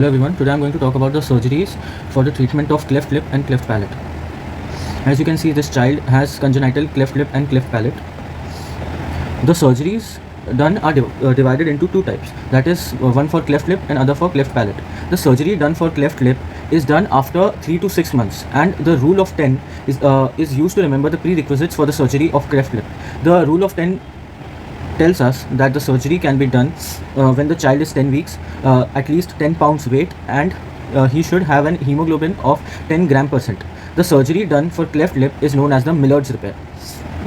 Hello everyone, today I'm going to talk about the surgeries for the treatment of cleft lip and cleft palate. As you can see, this child has congenital cleft lip and cleft palate. The surgeries done are divided into two types, that is one for cleft lip and other for cleft palate. The surgery done for cleft lip is done after 3 to 6 months, and the rule of 10 is used to remember the prerequisites for the surgery of cleft lip. The rule of 10 tells us that the surgery can be done when the child is 10 weeks, at least 10 pounds weight, and he should have an hemoglobin of 10 gram%. The surgery done for cleft lip is known as the Millard's repair,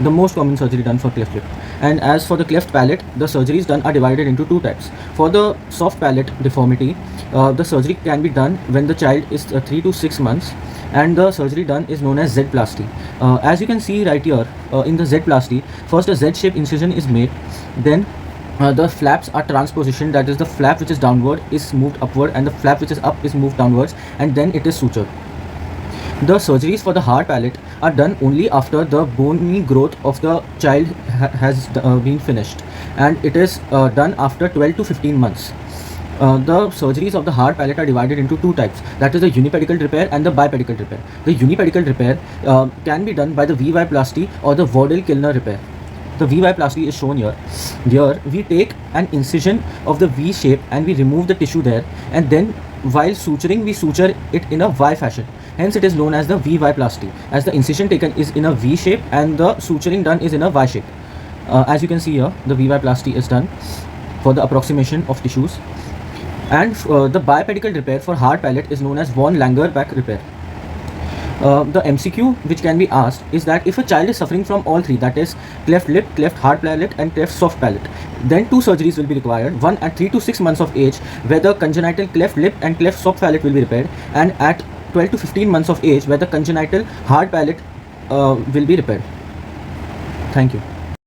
the most common surgery done for cleft lip. And as for the cleft palate, the surgeries done are divided into two types. For the soft palate deformity, the surgery can be done when the child is 3 to 6 months, and the surgery done is known as Z-plasty. As you can see right here, in the Z-plasty, first a Z-shaped incision is made, then the flaps are transpositioned, that is the flap which is downward is moved upward and the flap which is up is moved downwards, and then it is sutured. The surgeries for the hard palate are done only after the bony growth of the child has been finished, and it is done after 12 to 15 months. The surgeries of the hard palate are divided into two types, that is the unipedicle repair and the bipedicle repair. The unipedicle repair can be done by the VY-plasty or the Waddell-Kilner repair. The VY-plasty is shown here. Here we take an incision of the V shape and we remove the tissue there, and then while suturing we suture it in a Y fashion. Hence it is known as the VY-plasty, as the incision taken is in a V shape and the suturing done is in a Y shape. As you can see here, the VY-plasty is done for the approximation of tissues. And the bipedical repair for hard palate is known as von Langerback repair. The MCQ which can be asked is that if a child is suffering from all three, that is cleft lip, cleft hard palate and cleft soft palate, then two surgeries will be required, one at 3 to 6 months of age where the congenital cleft lip and cleft soft palate will be repaired, and at 12 to 15 months of age where the congenital hard palate will be repaired. Thank you.